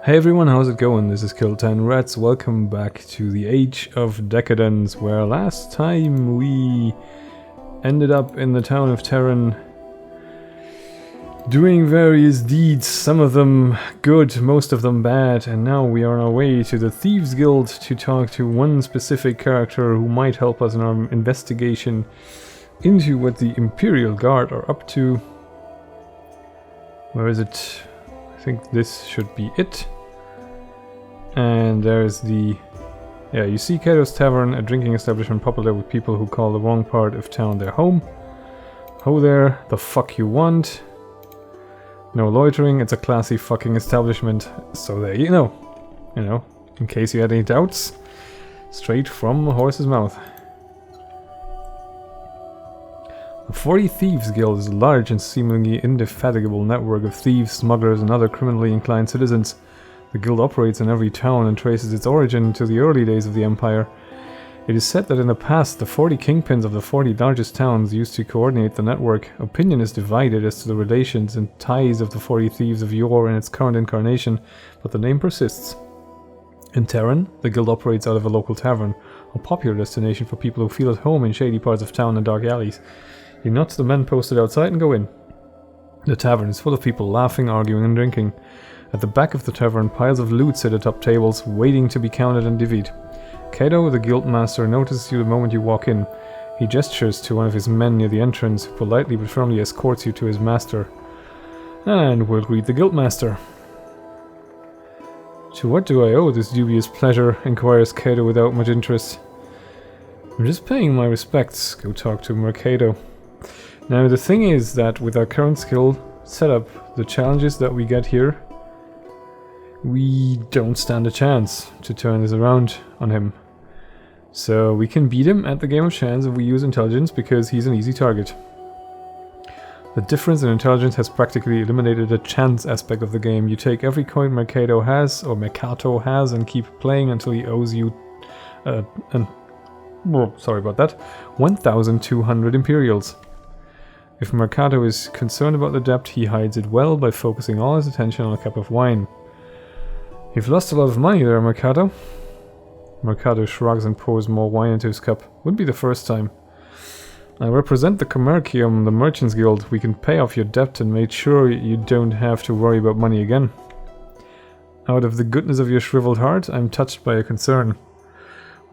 Hey everyone, how's it going? This is Kill10Rats. Welcome back to the Age of Decadence, where last time we ended up in the town of Teron doing various deeds, some of them good, most of them bad, and now we are on our way to the Thieves Guild to talk to one specific character who might help us in our investigation into what the Imperial Guard are up to. Where is it? I think this should be it. And there's the... yeah, you see Cato's Tavern, a drinking establishment popular with people who call the wrong part of town their home. Ho there, the fuck you want. No loitering, it's a classy fucking establishment. So there you know, in case you had any doubts, straight from the horse's mouth. The 40 Thieves Guild is a large and seemingly indefatigable network of thieves, smugglers, and other criminally inclined citizens. The guild operates in every town and traces its origin to the early days of the Empire. It is said that in the past, the 40 kingpins of the 40 largest towns used to coordinate the network. Opinion is divided as to the relations and ties of the 40 thieves of yore in its current incarnation, but the name persists. In Teron, the guild operates out of a local tavern, a popular destination for people who feel at home in shady parts of town and dark alleys. You nudge the men posted outside and go in. The tavern is full of people laughing, arguing, and drinking. At the back of the tavern, piles of loot sit atop tables, waiting to be counted and divvied. Cato, the guild master, notices you the moment you walk in. He gestures to one of his men near the entrance, who politely but firmly escorts you to his master. And we'll greet the guild master. To what do I owe this dubious pleasure? Inquires Cato without much interest. I'm just paying my respects. Go talk to Mercado. Now the thing is that with our current skill setup, the challenges that we get here, we don't stand a chance to turn this around on him. So we can beat him at the game of chance if we use intelligence, because he's an easy target. The difference in intelligence has practically eliminated the chance aspect of the game. You take every coin Mercado has, and keep playing until he owes you 1,200 Imperials. If Mercado is concerned about the debt, he hides it well by focusing all his attention on a cup of wine. You've lost a lot of money there, Mercado. Mercado shrugs and pours more wine into his cup. Wouldn't be the first time. I represent the Commercium, the Merchants Guild. We can pay off your debt and make sure you don't have to worry about money again. Out of the goodness of your shriveled heart, I'm touched by your concern.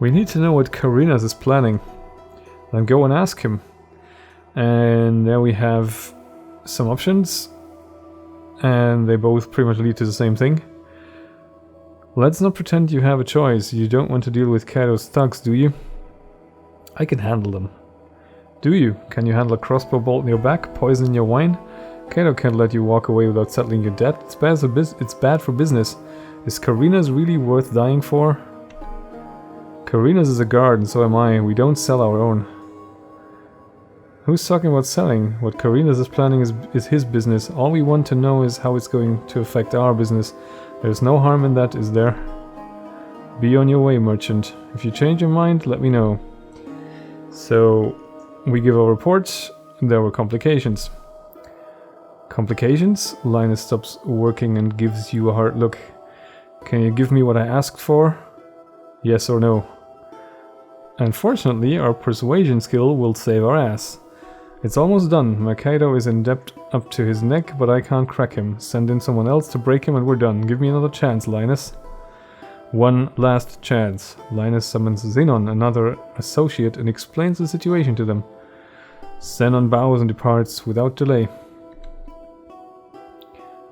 We need to know what Carinas is planning. Then go and ask him. And there we have some options. And they both pretty much lead to the same thing. Let's not pretend you have a choice. You don't want to deal with Cato's thugs, do you? I can handle them. Do you? Can you handle a crossbow bolt in your back, poison in your wine? Cato can't let you walk away without settling your debt. It's bad for business. Is Carinas really worth dying for? Carinas is a guard, and so am I. We don't sell our own. Who's talking about selling? What Carinas is planning is his business. All we want to know is how it's going to affect our business. There's no harm in that, is there? Be on your way, merchant. If you change your mind, let me know. So, we give our report. There were complications. Complications? Linus stops working and gives you a hard look. Can you give me what I asked for? Yes or no? Unfortunately, our persuasion skill will save our ass. It's almost done. Mercado is in debt up to his neck, but I can't crack him. Send in someone else to break him and we're done. Give me another chance, Linus. One last chance. Linus summons Xenon, another associate, and explains the situation to them. Xenon bows and departs without delay.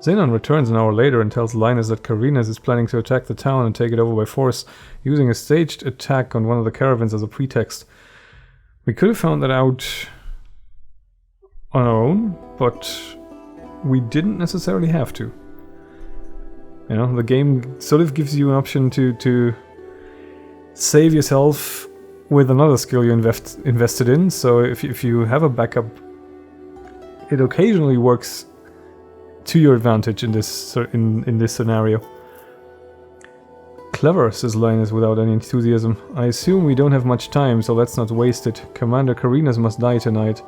Xenon returns an hour later and tells Linus that Carinas is planning to attack the town and take it over by force, using a staged attack on one of the caravans as a pretext. We could have found that out on our own, but we didn't necessarily have to. You know, the game sort of gives you an option to save yourself with another skill you invested in, so if you have a backup, it occasionally works to your advantage in this scenario. Clever, says Linus without any enthusiasm. I assume we don't have much time, so let's not waste it. Commander Carinas must die tonight.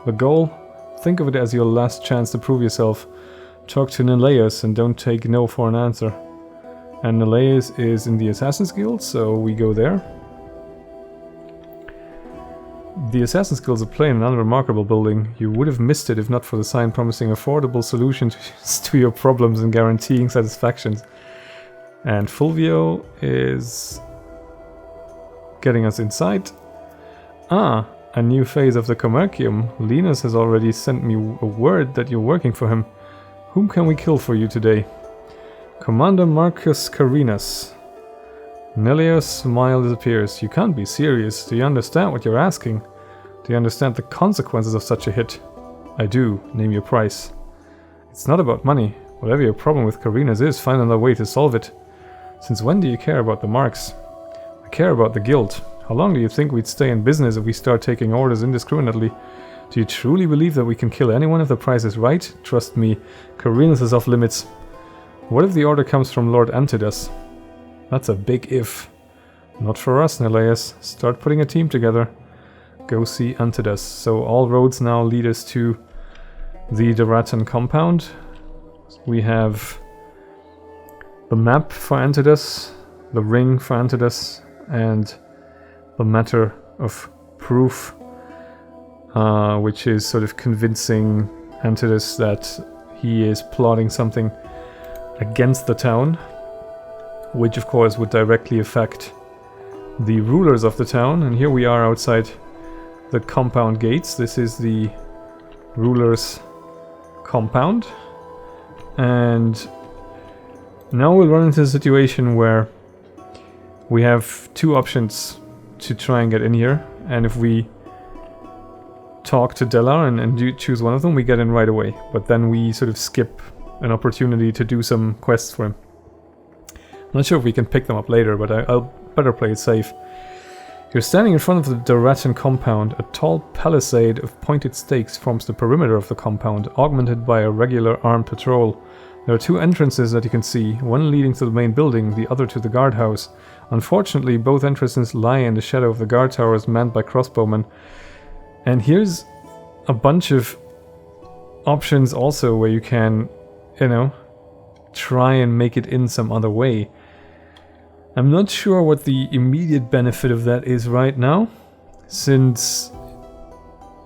The goal? Think of it as your last chance to prove yourself. Talk to Nileas and don't take no for an answer. And Neleus is in the Assassin's Guild, so we go there. The Assassin's Guild is a plain and unremarkable building. You would have missed it if not for the sign promising affordable solutions to your problems and guaranteeing satisfactions. And Fulvio is getting us inside. Ah, a new phase of the Commercium. Linus has already sent me a word that you're working for him. Whom can we kill for you today? Commander Marcus Carinus. Neleus' smile disappears. You can't be serious. Do you understand what you're asking? Do you understand the consequences of such a hit? I do. Name your price. It's not about money. Whatever your problem with Carinus is, find another way to solve it. Since when do you care about the marks? I care about the guild. How long do you think we'd stay in business if we start taking orders indiscriminately? Do you truly believe that we can kill anyone if the price is right? Trust me, Carinus is off limits. What if the order comes from Lord Antias? That's a big if. Not for us, Neleus. Start putting a team together. Go see Antias. So all roads now lead us to the Daratan compound. We have the map for Antias, the ring for Antias, and the matter of proof, which is sort of convincing Antias that he is plotting something against the town, which of course would directly affect the rulers of the town. And here we are outside the compound gates. This is the ruler's compound, and now we'll run into a situation where we have two options to try and get in here, and if we talk to Delar and choose one of them, we get in right away, but then we sort of skip an opportunity to do some quests for him. I'm not sure if we can pick them up later, but I'll better play it safe. You're standing in front of the Daratan compound. A tall palisade of pointed stakes forms the perimeter of the compound, augmented by a regular armed patrol. There are two entrances that you can see, one leading to the main building, the other to the guardhouse. Unfortunately, both entrances lie in the shadow of the guard towers manned by crossbowmen. And here's a bunch of options also where you can, try and make it in some other way. I'm not sure what the immediate benefit of that is right now, since,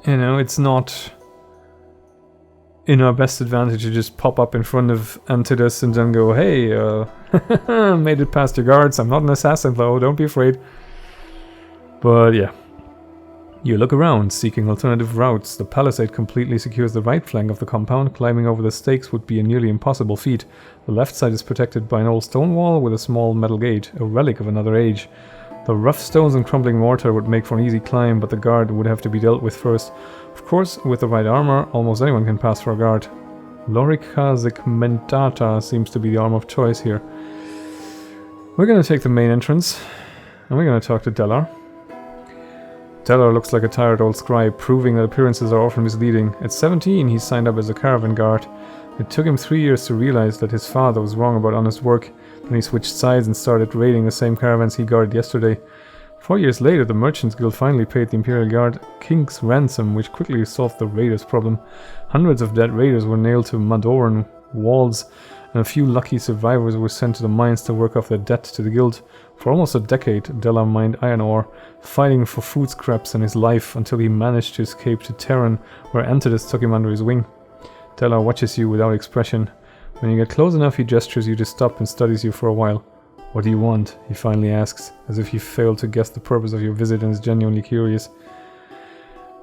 it's not in our best advantage to just pop up in front of Antias and then go, hey, made it past your guards, I'm not an assassin though, don't be afraid. But yeah. You look around, seeking alternative routes. The palisade completely secures the right flank of the compound. Climbing over the stakes would be a nearly impossible feat. The left side is protected by an old stone wall with a small metal gate, a relic of another age. The rough stones and crumbling mortar would make for an easy climb, but the guard would have to be dealt with first. Of course, with the right armor, almost anyone can pass for a guard. Lorica Segmentata seems to be the armor of choice here. We're going to take the main entrance, and we're going to talk to Delar. Delar looks like a tired old scribe, proving that appearances are often misleading. At 17, he signed up as a caravan guard. It took him 3 years to realize that his father was wrong about honest work. Then he switched sides and started raiding the same caravans he guarded yesterday. 4 years later, the Merchants Guild finally paid the Imperial Guard King's ransom, which quickly solved the raiders' problem. Hundreds of dead raiders were nailed to Madoran walls, and a few lucky survivors were sent to the mines to work off their debt to the guild. For almost a decade, Delar mined iron ore, fighting for food scraps and his life until he managed to escape to Teron, where Antias took him under his wing. Delar watches you without expression. When you get close enough, he gestures you to stop and studies you for a while. What do you want? He finally asks, as if he failed to guess the purpose of your visit and is genuinely curious.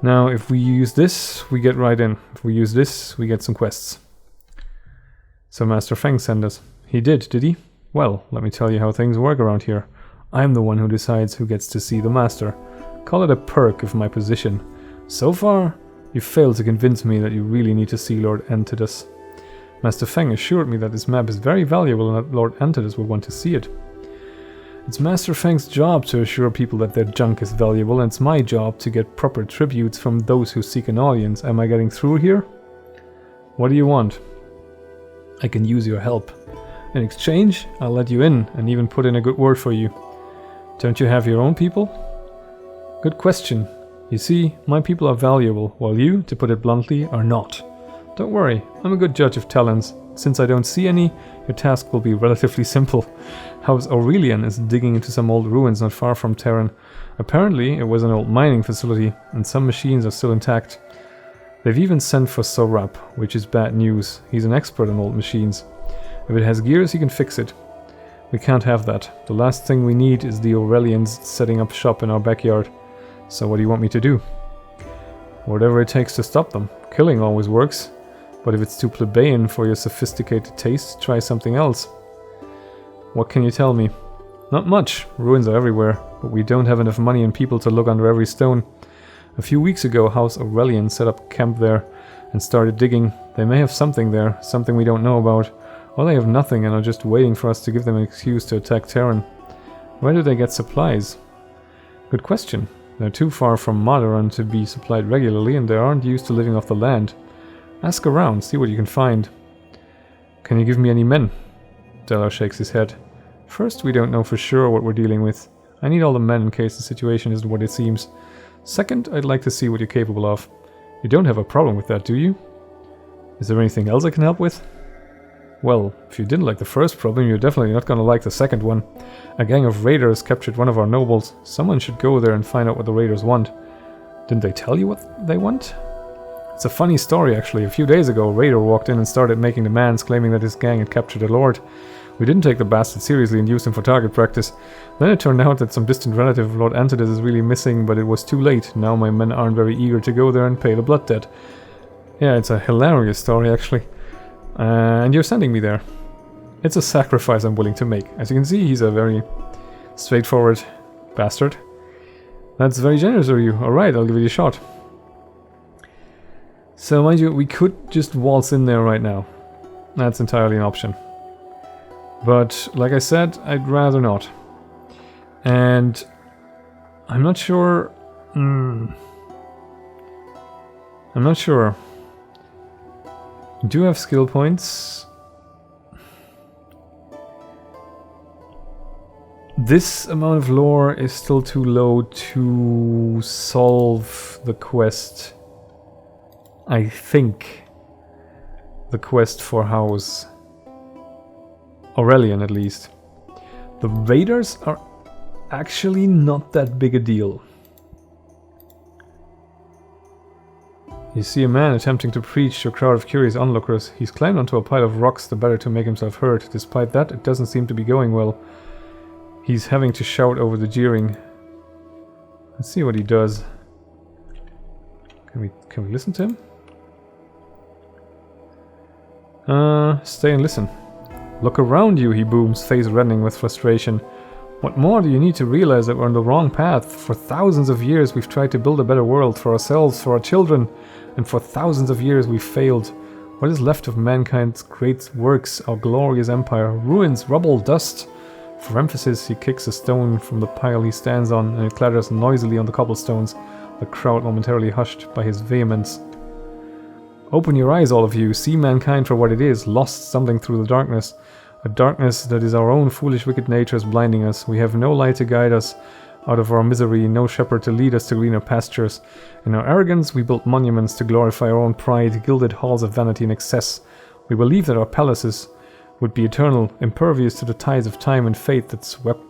Now, if we use this, we get right in. If we use this, we get some quests. So Master Feng sent us. He did he? Well, let me tell you how things work around here. I'm the one who decides who gets to see the Master. Call it a perk of my position. So far, you failed to convince me that you really need to see Lord Antias. Master Feng assured me that this map is very valuable and that Lord Antias will want to see it. It's Master Feng's job to assure people that their junk is valuable, and it's my job to get proper tributes from those who seek an audience. Am I getting through here? What do you want? I can use your help. In exchange, I'll let you in and even put in a good word for you. Don't you have your own people? Good question. You see, my people are valuable, while you, to put it bluntly, are not. Don't worry, I'm a good judge of talents. Since I don't see any, your task will be relatively simple. House Aurelian is digging into some old ruins not far from Teron. Apparently, it was an old mining facility, and some machines are still intact. They've even sent for Sorap, which is bad news. He's an expert on old machines. If it has gears, he can fix it. We can't have that. The last thing we need is the Aurelians setting up shop in our backyard. So what do you want me to do? Whatever it takes to stop them. Killing always works. But if it's too plebeian for your sophisticated taste, try something else. What can you tell me? Not much. Ruins are everywhere, but we don't have enough money and people to look under every stone. A few weeks ago, House Aurelian set up camp there and started digging. They may have something there, something we don't know about. Or they have nothing and are just waiting for us to give them an excuse to attack Teron. Where do they get supplies? Good question. They're too far from Moderon to be supplied regularly, and they aren't used to living off the land. Ask around, see what you can find. Can you give me any men? Delar shakes his head. First, we don't know for sure what we're dealing with. I need all the men in case the situation isn't what it seems. Second, I'd like to see what you're capable of. You don't have a problem with that, do you? Is there anything else I can help with? Well, if you didn't like the first problem, you're definitely not gonna like the second one. A gang of raiders captured one of our nobles. Someone should go there and find out what the raiders want. Didn't they tell you what they want? It's a funny story, actually. A few days ago, a raider walked in and started making demands, claiming that his gang had captured a lord. We didn't take the bastard seriously and used him for target practice. Then it turned out that some distant relative of Lord Antias is really missing, but it was too late. Now my men aren't very eager to go there and pay the blood debt. Yeah, it's a hilarious story, actually. And you're sending me there. It's a sacrifice I'm willing to make. As you can see, he's a very straightforward bastard. That's very generous of you. Alright, I'll give it a shot. So, mind you, we could just waltz in there right now. That's entirely an option. But, like I said, I'd rather not. And I'm not sure... I'm not sure. We do have skill points. This amount of lore is still too low to solve the quest. I think. The quest for House Aurelian, at least. The raiders are actually not that big a deal. You see a man attempting to preach to a crowd of curious onlookers. He's climbed onto a pile of rocks the better to make himself heard. Despite that, it doesn't seem to be going well. He's having to shout over the jeering. Let's see what he does. Can we listen to him? Stay and listen. Look around you, he booms, face reddening with frustration. What more do you need to realize that we're on the wrong path? For thousands of years we've tried to build a better world for ourselves, for our children, and for thousands of years we've failed. What is left of mankind's great works, our glorious empire? Ruins, rubble, dust. For emphasis, he kicks a stone from the pile he stands on, and it clatters noisily on the cobblestones, the crowd momentarily hushed by his vehemence. Open your eyes, all of you. See mankind for what it is, lost stumbling through the darkness. A darkness that is our own foolish wicked natures blinding us. We have no light to guide us out of our misery, no shepherd to lead us to greener pastures. In our arrogance, we built monuments to glorify our own pride, gilded halls of vanity and excess. We believed that our palaces would be eternal, impervious to the tides of time and fate that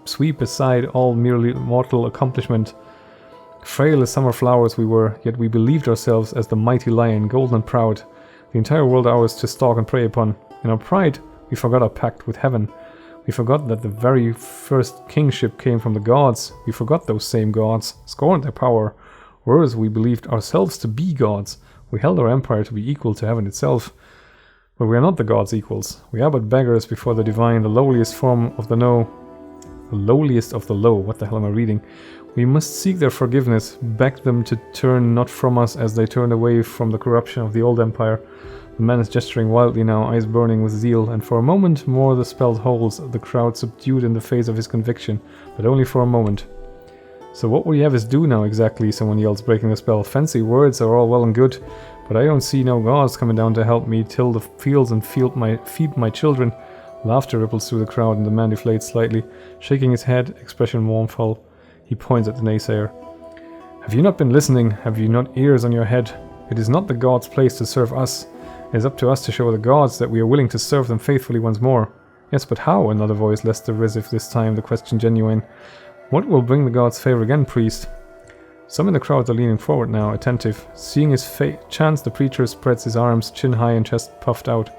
sweep aside all merely mortal accomplishment. Frail as summer flowers we were, yet we believed ourselves as the mighty lion, golden and proud, the entire world ours to stalk and prey upon. In our pride, we forgot our pact with heaven. We forgot that the very first kingship came from the gods. We forgot those same gods, scorned their power. Whereas we believed ourselves to be gods, we held our empire to be equal to heaven itself. But we are not the gods' equals. We are but beggars before the divine, the lowliest form of the low. The lowliest of the low. What the hell am I reading? We must seek their forgiveness, beg them to turn not from us as they turned away from the corruption of the old empire. The man is gesturing wildly now, eyes burning with zeal, and for a moment more the spell holds, the crowd subdued in the face of his conviction, but only for a moment. So what will you have us do now exactly? Someone yells, breaking the spell. Fancy words are all well and good, but I don't see no gods coming down to help me till the fields and feed my children. Laughter ripples through the crowd and the man deflates slightly, shaking his head, expression mournful. He points at the naysayer. Have you not been listening? Have you not ears on your head? It is not the gods' place to serve us. It is up to us to show the gods that we are willing to serve them faithfully once more. Yes, but how? Another voice, less derisive this time, the question genuine. What will bring the gods favor again, priest? Some in the crowd are leaning forward now, attentive. Seeing his chance, the preacher spreads his arms, chin high and chest puffed out.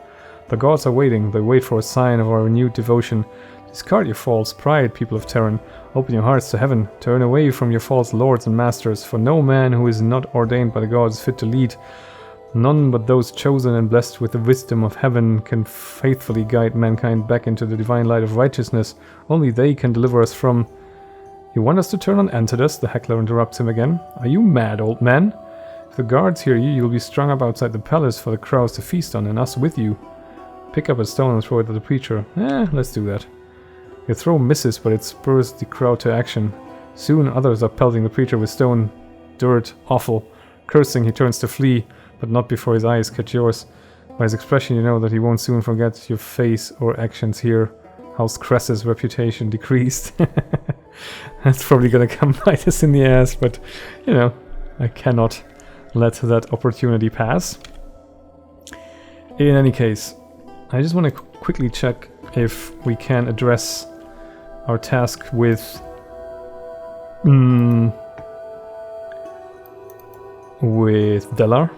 The gods are waiting. They wait for a sign of our renewed devotion. Discard your false pride, people of Teron. Open your hearts to heaven. Turn away from your false lords and masters, for no man who is not ordained by the gods is fit to lead. None but those chosen and blessed with the wisdom of heaven can faithfully guide mankind back into the divine light of righteousness. Only they can deliver us from... You want us to turn on Antias? The heckler interrupts him again. Are you mad, old man? If the guards hear you, you'll be strung up outside the palace for the crowds to feast on, and us with you. Pick up a stone and throw it at the preacher. Let's do that. Your throw misses, but it spurs the crowd to action. Soon others are pelting the preacher with stone, dirt, offal. Cursing, he turns to flee, but not before his eyes catch yours. By his expression, you know that he won't soon forget your face or actions here. House Cress's reputation decreased. That's probably gonna come bite us in the ass, but, you know, I cannot let that opportunity pass. In any case, I just want to quickly check if we can address our task with... with Delar.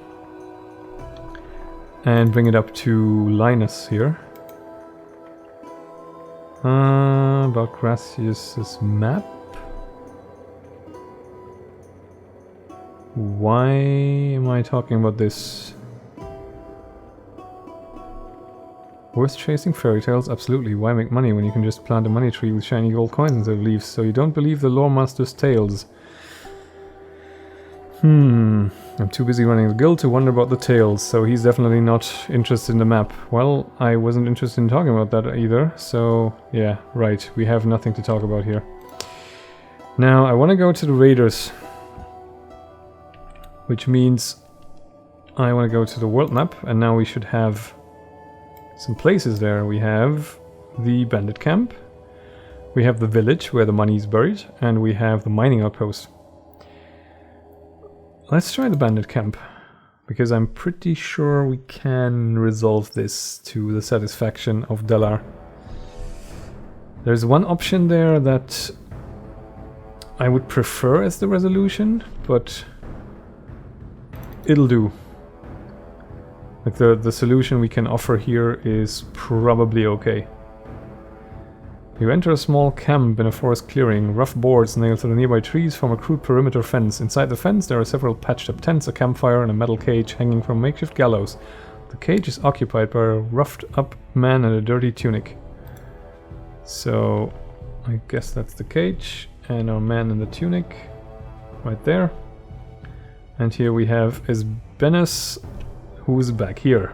And bring it up to Linus here. About Gracius's map. Why am I talking about this? Worth chasing fairy tales? Absolutely. Why make money when you can just plant a money tree with shiny gold coins instead of leaves? So you don't believe the lore master's tales. I'm too busy running the guild to wonder about the tales, so he's definitely not interested in the map. Well, I wasn't interested in talking about that either, so yeah, right, we have nothing to talk about here. Now, I want to go to the raiders, which means I want to go to the world map, and now we should have some places there. We have the bandit camp, we have the village where the money is buried, and we have the mining outpost. Let's try the bandit camp, because I'm pretty sure we can resolve this to the satisfaction of Delar. There's one option there that I would prefer as the resolution, but it'll do. Like the solution we can offer here is probably okay. You enter a small camp in a forest clearing. Rough boards nailed to the nearby trees form a crude perimeter fence. Inside the fence there are several patched up tents, a campfire, and a metal cage hanging from a makeshift gallows. The cage is occupied by a roughed up man in a dirty tunic. So, I guess that's the cage, and our man in the tunic, right there. And here we have Esbenes, who's back here.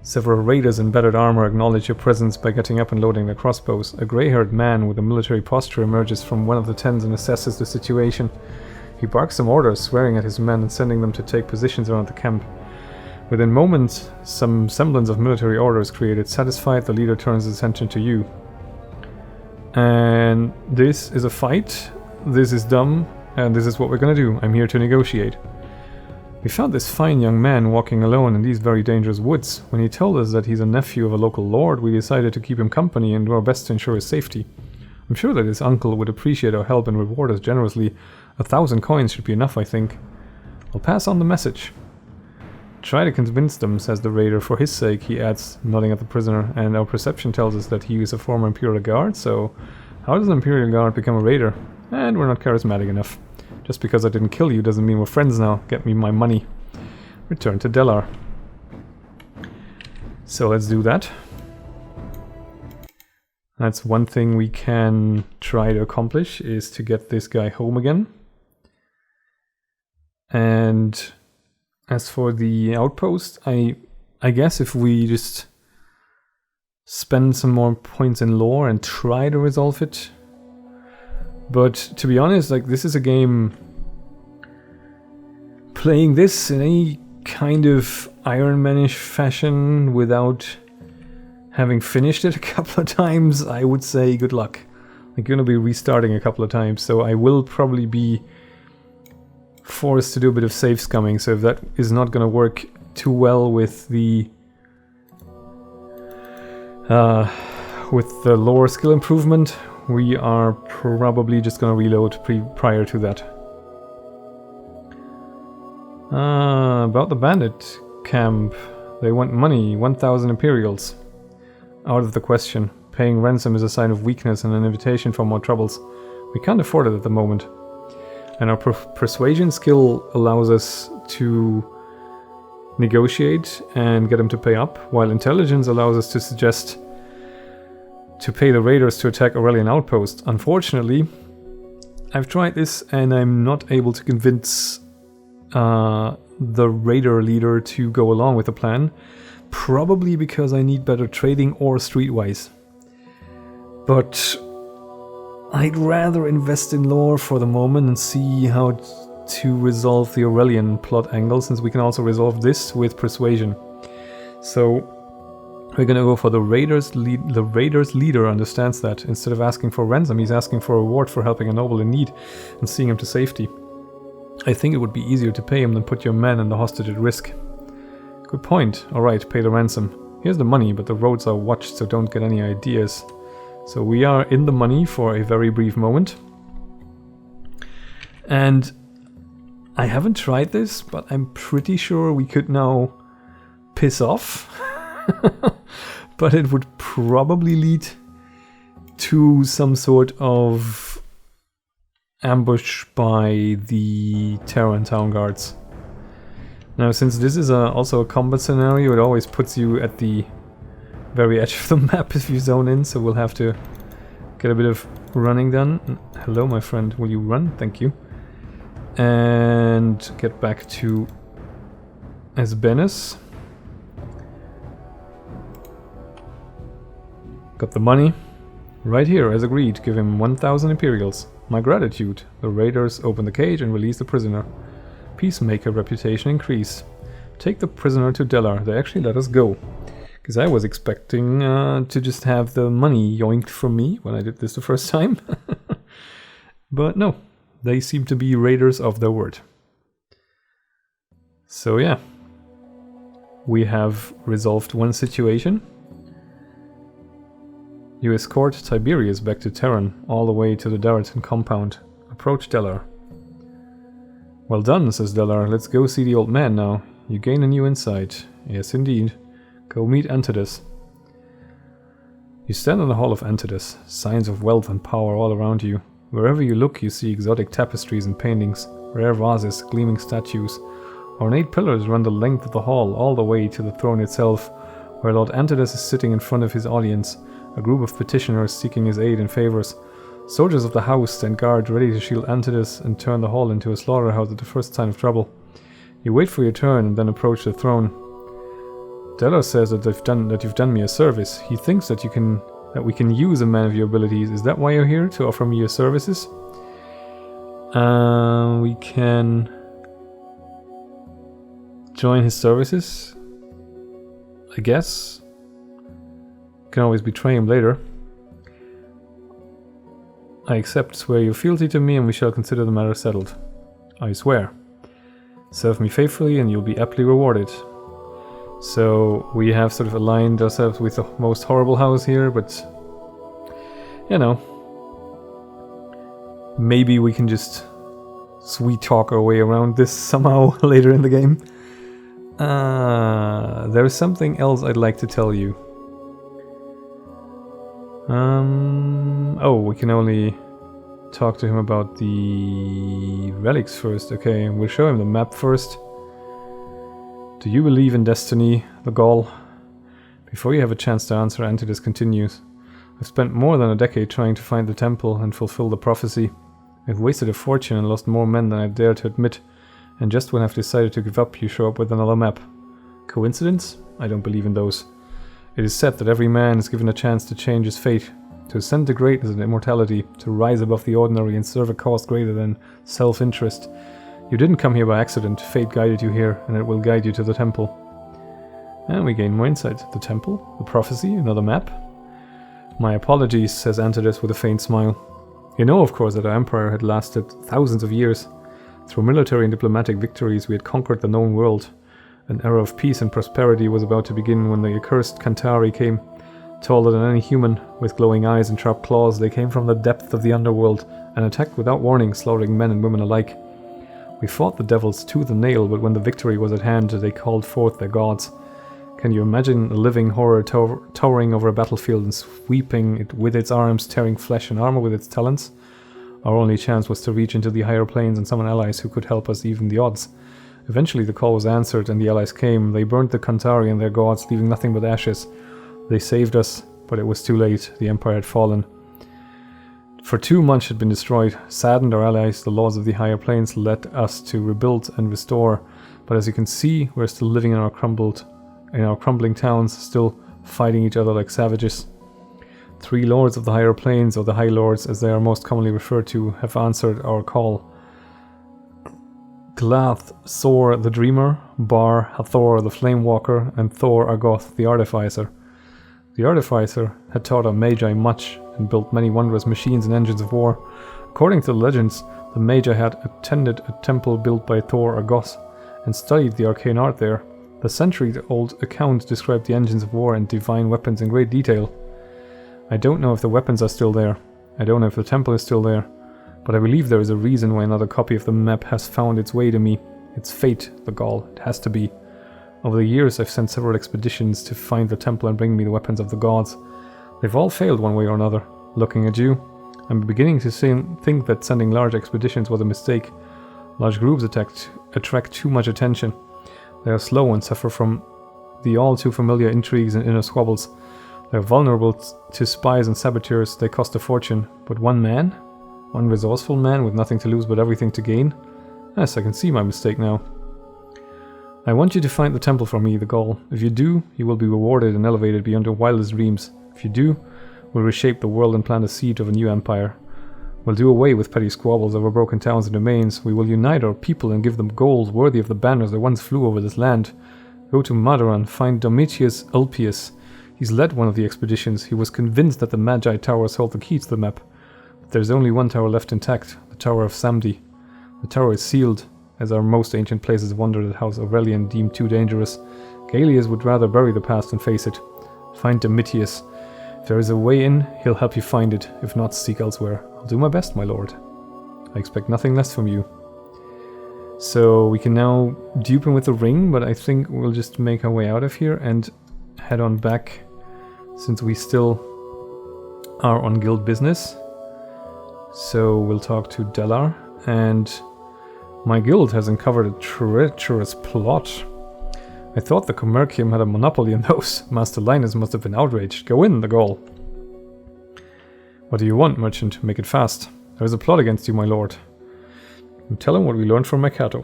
Several raiders in battered armor acknowledge your presence by getting up and loading their crossbows. A grey-haired man with a military posture emerges from one of the tents and assesses the situation. He barks some orders, swearing at his men and sending them to take positions around the camp. Within moments, some semblance of military order is created. Satisfied, the leader turns his attention to you. And this is a fight, this is dumb, and this is what we're gonna do. I'm here to negotiate. We found this fine young man walking alone in these very dangerous woods. When he told us that he's a nephew of a local lord, we decided to keep him company and do our best to ensure his safety. I'm sure that his uncle would appreciate our help and reward us generously. 1,000 coins should be enough, I think. I'll pass on the message. Try to convince them, says the raider. For his sake, he adds, nodding at the prisoner, and our perception tells us that he is a former Imperial Guard, so how does an Imperial Guard become a raider? And we're not charismatic enough. Just because I didn't kill you doesn't mean we're friends now. Get me my money. Return to Delar. So let's do that. That's one thing we can try to accomplish, is to get this guy home again. And as for the outpost, I guess if we just spend some more points in lore and try to resolve it. But to be honest, like, this is a game, playing this in any kind of Iron Man-ish fashion without having finished it a couple of times, I would say good luck. I'm gonna be restarting a couple of times, so I will probably be forced to do a bit of safe scumming, so if that is not going to work too well with the lower skill improvement, we are probably just going to reload prior to that. About the bandit camp, they want money, 1,000 Imperials. Out of the question. Paying ransom is a sign of weakness and an invitation for more troubles. We can't afford it at the moment. And our persuasion skill allows us to negotiate and get them to pay up, while intelligence allows us to suggest to pay the raiders to attack Aurelian outpost. Unfortunately, I've tried this and I'm not able to convince the raider leader to go along with the plan, probably because I need better trading or streetwise. But I'd rather invest in lore for the moment and see how to resolve the Aurelian plot angle, since we can also resolve this with persuasion. So we're gonna go for the raiders. The raiders leader understands that. Instead of asking for ransom, he's asking for a reward for helping a noble in need and seeing him to safety. I think it would be easier to pay him than put your men and the hostage at risk. Good point. Alright, pay the ransom. Here's the money, but the roads are watched, so don't get any ideas. So we are in the money for a very brief moment. And I haven't tried this, but I'm pretty sure we could now piss off. But it would probably lead to some sort of ambush by the Teron town guards. Now, since this is also a combat scenario, it always puts you at the very edge of the map if you zone in, so we'll have to get a bit of running done. Hello, my friend, will you run? Thank you. And get back to Esbenus. Got the money. Right here, as agreed, give him 1,000 Imperials. My gratitude. The raiders open the cage and release the prisoner. Peacemaker reputation increase. Take the prisoner to Delar. They actually let us go. Because I was expecting to just have the money yoinked from me when I did this the first time. But no, they seem to be raiders of their word. So yeah, we have resolved one situation. You escort Tiberius back to Teron, all the way to the Daratan compound. Approach Delar. Well done, says Delar. Let's go see the old man now. You gain a new insight. Yes, indeed. Go meet Antias. You stand in the hall of Antias, signs of wealth and power all around you. Wherever you look, you see exotic tapestries and paintings, rare vases, gleaming statues. Ornate pillars run the length of the hall, all the way to the throne itself, where Lord Antias is sitting in front of his audience, a group of petitioners seeking his aid and favors. Soldiers of the house stand guard, ready to shield Antias and turn the hall into a slaughterhouse at the first sign of trouble. You wait for your turn and then approach the throne. Delar says that you've done me a service. He thinks that we can use a man of your abilities. Is that why you're here? To offer me your services? We can join his services, I guess. Can always betray him later. I accept. Swear your fealty to me and we shall consider the matter settled. I swear. Serve me faithfully and you'll be aptly rewarded. So we have sort of aligned ourselves with the most horrible house here, but you know, maybe we can just sweet talk our way around this somehow later in the game. There's something else I'd like to tell you. Oh, we can only talk to him about the relics first. Okay, we'll show him the map first. Do you believe in destiny, the Gaul? Before you have a chance to answer, Antias continues. I've spent more than a decade trying to find the temple and fulfill the prophecy. I've wasted a fortune and lost more men than I dare to admit, and just when I've decided to give up, you show up with another map. Coincidence? I don't believe in those. It is said that every man is given a chance to change his fate, to ascend to greatness and immortality, to rise above the ordinary and serve a cause greater than self-interest. You didn't come here by accident. Fate guided you here, and it will guide you to the temple. And we gain more insight. The temple, the prophecy, another map. My apologies, says Antias with a faint smile. You know, of course, that our empire had lasted thousands of years. Through military and diplomatic victories we had conquered the known world. An era of peace and prosperity was about to begin when the accursed Kantari came. Taller than any human, with glowing eyes and sharp claws, they came from the depth of the underworld and attacked without warning, slaughtering men and women alike. We fought the devils tooth and nail, but when the victory was at hand, they called forth their gods. Can you imagine a living horror towering over a battlefield and sweeping it with its arms, tearing flesh and armor with its talons? Our only chance was to reach into the higher planes and summon allies who could help us even the odds. Eventually the call was answered and the allies came. They burnt the Kantari and their gods, leaving nothing but ashes. They saved us, but it was too late. The Empire had fallen. For 2 months had been destroyed. Saddened our allies, the laws of the higher planes led us to rebuild and restore. But as you can see, we're still living in our crumbling towns, still fighting each other like savages. 3 lords of the higher planes, or the High Lords as they are most commonly referred to, have answered our call. Glath, Thor the Dreamer, Bar, Hathor the Flame Walker, and Thor Agoth the Artificer. The Artificer had taught our Magi much and built many wondrous machines and engines of war. According to the legends, the Magi had attended a temple built by Thor Agoth and studied the arcane art there. The century-old account described the engines of war and divine weapons in great detail. I don't know if the weapons are still there. I don't know if the temple is still there. But I believe there is a reason why another copy of the map has found its way to me. It's fate, the Gaul. It has to be. Over the years I've sent several expeditions to find the temple and bring me the weapons of the gods. They've all failed one way or another. Looking at you, I'm beginning to think that sending large expeditions was a mistake. Large groups attract too much attention. They are slow and suffer from the all too familiar intrigues and inner squabbles. They are vulnerable to spies and saboteurs. They cost a fortune. But one man? One resourceful man with nothing to lose but everything to gain? Yes, I can see my mistake now. I want you to find the temple for me, the Gaul. If you do, you will be rewarded and elevated beyond your wildest dreams. If you do, we'll reshape the world and plant a seed of a new empire. We'll do away with petty squabbles over broken towns and domains. We will unite our people and give them gold worthy of the banners that once flew over this land. Go to Madaran, find Domitius Ulpius. He's led one of the expeditions. He was convinced that the Magi Towers hold the key to the map. But there's only one tower left intact, the Tower of Samdi. The tower is sealed, as are most ancient places of wonder that House Aurelian deemed too dangerous. Gaelius would rather bury the past than face it. Find Domitius. If there is a way in, he'll help you find it. If not, seek elsewhere. I'll do my best, my lord. I expect nothing less from you. So we can now dupe him with the ring, but I think we'll just make our way out of here and head on back, since we still are on guild business. So we'll talk to Delar, and my guild has uncovered a treacherous plot. I thought the Commercium had a monopoly on those. Master Linus must have been outraged. Go in, the Gaul. What do you want, merchant? Make it fast. There is a plot against you, my lord. Tell him what we learned from Mercato.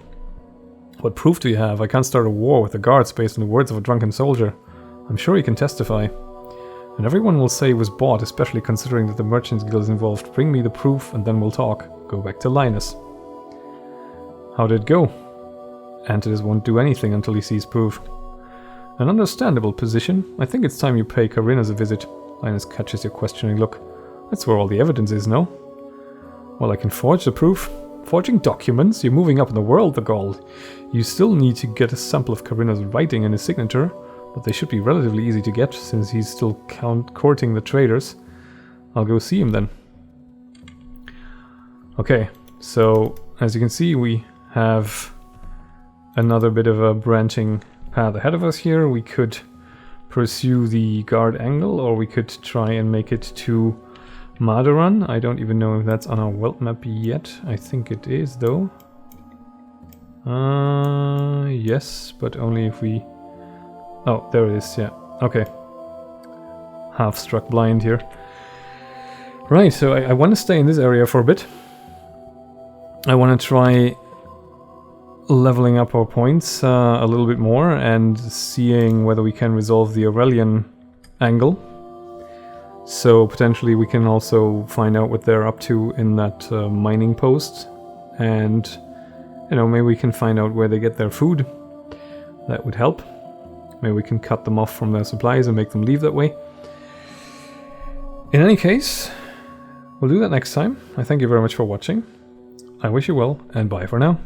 What proof do you have? I can't start a war with the guards based on the words of a drunken soldier. I'm sure he can testify. And everyone will say it was bought, especially considering that the Merchants Guild is involved. Bring me the proof and then we'll talk. Go back to Linus. How did it go? Antias won't do anything until he sees proof. An understandable position. I think it's time you pay Carina's a visit. Linus catches your questioning look. That's where all the evidence is, no? Well, I can forge the proof. Forging documents? You're moving up in the world, the Gaul. You still need to get a sample of Carina's writing and his signature, but they should be relatively easy to get since he's still courting the traders. I'll go see him then. Okay, so as you can see, we have another bit of a branching path ahead of us here. We could pursue the guard angle, or we could try and make it to Madaran. I don't even know if that's on our world map yet. I think it is, though. Yes, but only if we... Oh, there it is, yeah. Okay. Half struck blind here. Right, so I want to stay in this area for a bit. I want to try leveling up our points a little bit more and seeing whether we can resolve the Aurelian angle. So potentially we can also find out what they're up to in that mining post, and you know, maybe we can find out where they get their food. That would help. Maybe we can cut them off from their supplies and make them leave that way. In any case, we'll do that next time. I thank you very much for watching. I wish you well, and bye for now.